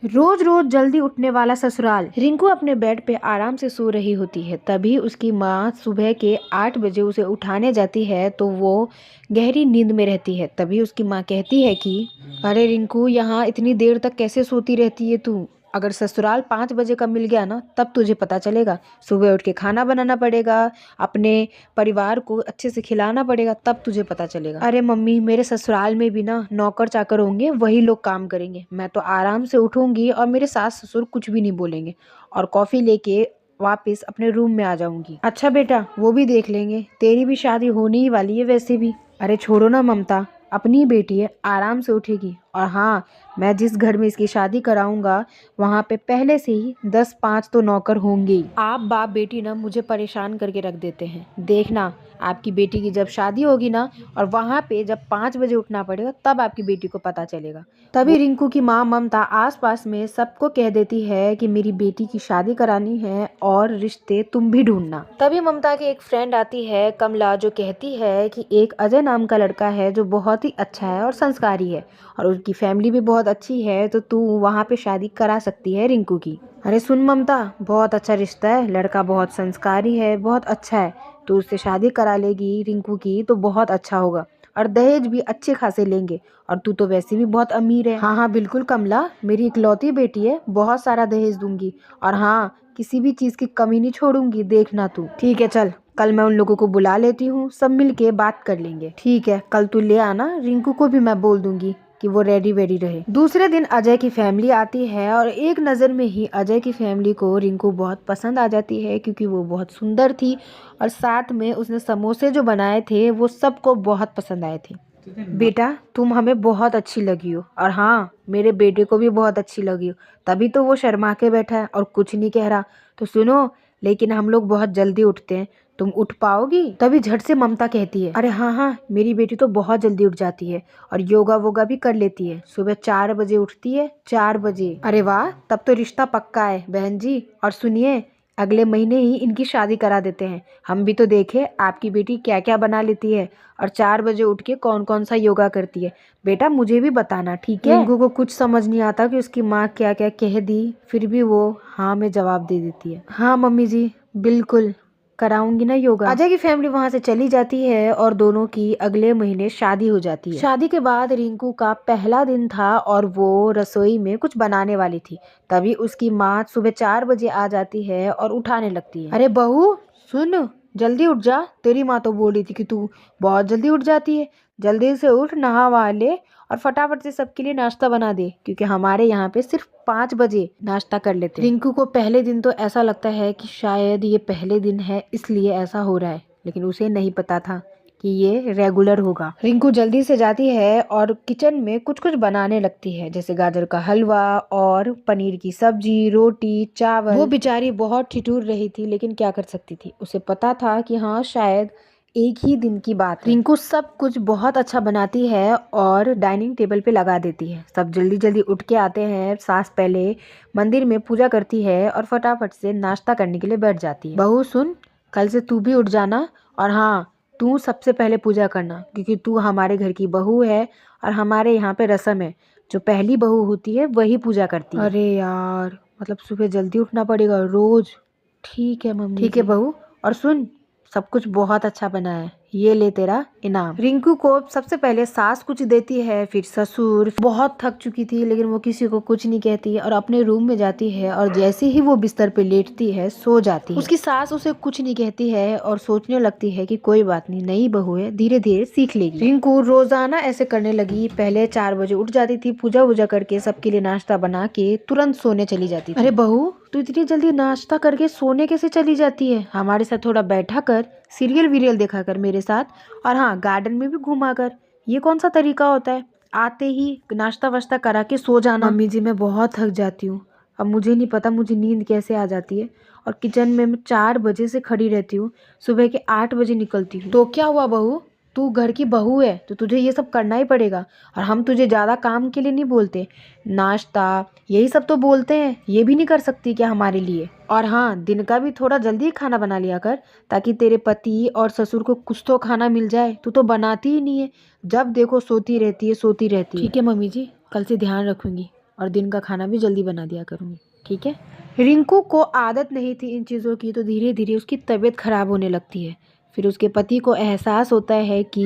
रोज रोज जल्दी उठने वाला ससुराल। रिंकू अपने बेड पे आराम से सो रही होती है, तभी उसकी माँ सुबह के 8 बजे उसे उठाने जाती है तो वो गहरी नींद में रहती है। तभी उसकी माँ कहती है कि अरे रिंकू, यहाँ इतनी देर तक कैसे सोती रहती है तू? अगर ससुराल 5 बजे का मिल गया ना, तब तुझे पता चलेगा। सुबह उठ के खाना बनाना पड़ेगा, अपने परिवार को अच्छे से खिलाना पड़ेगा, तब तुझे पता चलेगा। अरे मम्मी, मेरे ससुराल में भी ना नौकर चाकर होंगे, वही लोग काम करेंगे। मैं तो आराम से उठूंगी और मेरे सास ससुर कुछ भी नहीं बोलेंगे और कॉफी लेके वापस अपने रूम में आ जाऊंगी। अच्छा बेटा, वो भी देख लेंगे, तेरी भी शादी होने ही वाली है वैसे भी। अरे छोड़ो ना ममता, अपनी बेटी है, आराम से उठेगी। और हाँ, मैं जिस घर में इसकी शादी कराऊंगा वहाँ पे पहले से ही 10-5 तो नौकर होंगे ही। आप बाप बेटी ना मुझे परेशान करके रख देते हैं। देखना, आपकी बेटी की जब शादी होगी ना और वहाँ पे जब 5 बजे उठना पड़ेगा, तब आपकी बेटी को पता चलेगा। तभी रिंकू की माँ ममता आसपास में सबको कह देती है कि मेरी बेटी की शादी करानी है और रिश्ते तुम भी ढूंढना। तभी ममता की एक फ्रेंड आती है, कमला, जो कहती है कि एक अजय नाम का लड़का है जो बहुत ही अच्छा है और संस्कारी है और उसकी फैमिली भी बहुत अच्छी है, तो तू वहाँ पे शादी करा सकती है रिंकू की। अरे सुन ममता, बहुत अच्छा रिश्ता है, लड़का बहुत संस्कारी है, बहुत अच्छा है। तू उससे शादी करा लेगी रिंकू की तो बहुत अच्छा होगा और दहेज भी अच्छे खासे लेंगे और तू तो वैसे भी बहुत अमीर है। हाँ हाँ बिल्कुल कमला, मेरी इकलौती बेटी है, बहुत सारा दहेज दूंगी और हाँ, किसी भी चीज़ की कमी नहीं छोड़ूंगी, देखना तू। ठीक है चल, कल मैं उन लोगों को बुला लेती हूँ, सब मिल के बात कर लेंगे। ठीक है, कल तू ले आना, रिंकू को भी मैं बोल दूंगी कि वो रेडी वेडी रहे। दूसरे दिन अजय की फैमिली आती है और एक नज़र में ही अजय की फैमिली को रिंकू बहुत पसंद आ जाती है, क्योंकि वो बहुत सुंदर थी और साथ में उसने समोसे जो बनाए थे वो सबको बहुत पसंद आए थे। बेटा, तुम हमें बहुत अच्छी लगी हो और हाँ, मेरे बेटे को भी बहुत अच्छी लगी हो, तभी तो वो शर्मा के बैठा है और कुछ नहीं कह रहा। तो सुनो, लेकिन हम लोग बहुत जल्दी उठते हैं, तुम उठ पाओगी? तभी झट से ममता कहती है, अरे हाँ हाँ, मेरी बेटी तो बहुत जल्दी उठ जाती है और योगा वोगा भी कर लेती है, सुबह 4 बजे उठती है, 4 बजे। अरे वाह, तब तो रिश्ता पक्का है बहन जी। और सुनिए, अगले महीने ही इनकी शादी करा देते हैं, हम भी तो देखे आपकी बेटी क्या क्या बना लेती है और 4 बजे उठ के कौन कौन सा योगा करती है। बेटा मुझे भी बताना, ठीक है? रिंकू को कुछ समझ नहीं आता कि उसकी माँ क्या क्या कह दी, फिर भी वो हाँ में जवाब दे देती है। हाँ मम्मी जी, बिल्कुल कराऊंगी ना योगा। अजय की फैमिली वहां से चली जाती है और दोनों की अगले महीने शादी हो जाती है। शादी के बाद रिंकू का पहला दिन था और वो रसोई में कुछ बनाने वाली थी, तभी उसकी माँ सुबह 4 बजे आ जाती है और उठाने लगती है। अरे बहू सुन, जल्दी उठ जा, तेरी माँ तो बोल रही थी कि तू बहुत जल्दी उठ जाती है। जल्दी से उठ, नहा वहा ले और फटाफट से सबके लिए नाश्ता बना दे, क्योंकि हमारे यहाँ पे सिर्फ 5 बजे नाश्ता कर लेते हैं। रिंकू को पहले दिन तो ऐसा लगता है कि शायद ये पहले दिन है इसलिए ऐसा हो रहा है, लेकिन उसे नहीं पता था कि ये रेगुलर होगा। रिंकू जल्दी से जाती है और किचन में कुछ कुछ बनाने लगती है, जैसे गाजर का हलवा और पनीर की सब्जी, रोटी, चावल। वो बेचारी बहुत ठिठुर रही थी, लेकिन क्या कर सकती थी, उसे पता था कि हाँ, शायद एक ही दिन की बात है। रिंकू सब कुछ बहुत अच्छा बनाती है और डाइनिंग टेबल पे लगा देती है। सब जल्दी जल्दी उठ के आते हैं। सास पहले मंदिर में पूजा करती है और फटाफट से नाश्ता करने के लिए बैठ जाती है। बहू सुन, कल से तू भी उठ जाना और हाँ, तू सबसे पहले पूजा करना, क्योंकि तू हमारे घर की बहू है और हमारे यहाँ पे रस्म है, जो पहली बहू होती है वही पूजा करती है। अरे यार, मतलब सुबह जल्दी उठना पड़ेगा रोज। ठीक है मम्मी। ठीक है बहू, और सुन, सब कुछ बहुत अच्छा बना है, ये ले तेरा इनाम। रिंकू को सबसे पहले सास कुछ देती है, फिर ससुर। बहुत थक चुकी थी लेकिन वो किसी को कुछ नहीं कहती और अपने रूम में जाती है और जैसे ही वो बिस्तर पे लेटती है सो जाती है। उसकी सास उसे कुछ नहीं कहती है और सोचने लगती है कि कोई बात नहीं, नई बहू है, धीरे धीरे सीख लेगी। रिंकू रोजाना ऐसे करने लगी। पहले 4 बजे उठ जाती थी, पूजा वूजा करके सबके लिए नाश्ता बना के तुरंत सोने चली जाती थी। अरे बहू, तू इतनी जल्दी नाश्ता करके सोने कैसे चली जाती है? हमारे साथ थोड़ा बैठा कर, सीरियल वीरियल देखा कर मेरे साथ, और हाँ, गार्डन में भी घुमा कर। ये कौन सा तरीका होता है, आते ही नाश्ता वाश्ता करा के सो जाना? मम्मी जी, मैं बहुत थक जाती हूँ, अब मुझे नहीं पता मुझे नींद कैसे आ जाती है और किचन में मैं 4 बजे से खड़ी रहती हूँ, सुबह के 8 बजे निकलती हूँ। तो क्या हुआ बहू, तू घर की बहू है तो तुझे ये सब करना ही पड़ेगा और हम तुझे ज़्यादा काम के लिए नहीं बोलते, नाश्ता यही सब तो बोलते हैं, ये भी नहीं कर सकती क्या हमारे लिए? और हाँ, दिन का भी थोड़ा जल्दी खाना बना लिया कर, ताकि तेरे पति और ससुर को कुछ तो खाना मिल जाए। तू तो बनाती ही नहीं है, जब देखो सोती रहती है, सोती रहती है। ठीक है मम्मी जी, कल से ध्यान रखूंगी। और दिन का खाना भी जल्दी बना दिया करूँगी, ठीक है। रिंकू को आदत नहीं थी इन चीज़ों की, तो धीरे धीरे उसकी तबीयत खराब होने लगती है। फिर उसके पति को एहसास होता है कि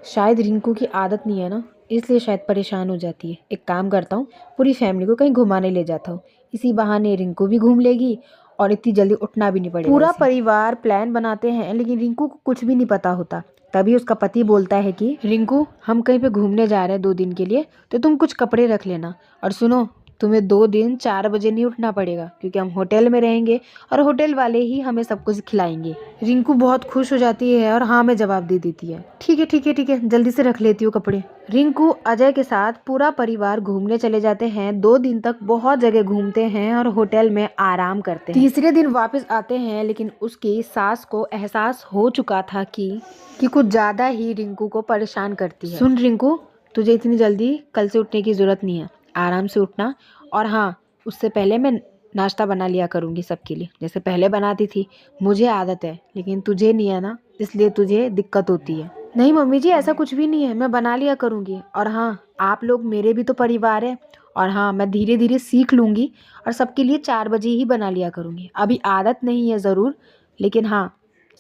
शायद रिंकू की आदत नहीं है ना, इसलिए शायद परेशान हो जाती है। एक काम करता हूँ, पूरी फैमिली को कहीं घुमाने ले जाता हूँ, इसी बहाने रिंकू भी घूम लेगी और इतनी जल्दी उठना भी नहीं पड़ेगा। पूरा परिवार प्लान बनाते हैं, लेकिन रिंकू को कुछ भी नहीं पता होता। तभी उसका पति बोलता है कि रिंकू, हम कहीं पे घूमने जा रहे हैं 2 दिन के लिए, तो तुम कुछ कपड़े रख लेना। और सुनो, तुम्हें 2 दिन 4 बजे नहीं उठना पड़ेगा, क्योंकि हम होटल में रहेंगे और होटल वाले ही हमें सब कुछ खिलाएंगे। रिंकू बहुत खुश हो जाती है और हाँ में जवाब दे देती है। ठीक है ठीक है ठीक है, जल्दी से रख लेती हूँ कपड़े। रिंकू अजय के साथ पूरा परिवार घूमने चले जाते हैं। 2 दिन तक बहुत जगह घूमते हैं और होटल में आराम करते हैं। तीसरे दिन वापस आते हैं, लेकिन उसकी सास को एहसास हो चुका था कि कुछ ज़्यादा ही रिंकू को परेशान करती है। सुन रिंकू, तुझे इतनी जल्दी कल से उठने की ज़रूरत नहीं है, आराम से उठना। और हाँ, उससे पहले मैं नाश्ता बना लिया करूँगी सबके लिए, जैसे पहले बनाती थी। मुझे आदत है, लेकिन तुझे नहीं है ना, इसलिए तुझे दिक्कत होती है। नहीं मम्मी जी, ऐसा कुछ भी नहीं है, मैं बना लिया करूँगी। और हाँ, आप लोग मेरे भी तो परिवार है। और हाँ, मैं धीरे धीरे सीख लूँगी और सबके लिए 4 बजे ही बना लिया करूँगी। अभी आदत नहीं है ज़रूर, लेकिन हाँ,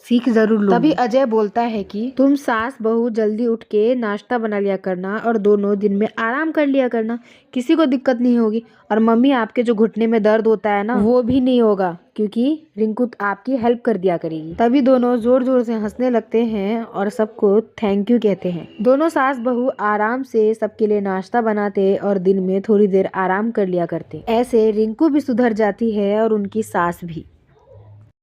सीख जरूर लूँगी। तभी अजय बोलता है कि तुम सास बहू जल्दी उठ के नाश्ता बना लिया करना और दोनों दिन में आराम कर लिया करना, किसी को दिक्कत नहीं होगी। और मम्मी, आपके जो घुटने में दर्द होता है ना, वो भी नहीं होगा, क्योंकि रिंकू आपकी हेल्प कर दिया करेगी। तभी दोनों जोर जोर से हंसने लगते हैं और सबको थैंक यू कहते हैं। दोनों सास बहू आराम से सबके लिए नाश्ता बनाते और दिन में थोड़ी देर आराम कर लिया करते। ऐसे रिंकू भी सुधर जाती है और उनकी सास भी।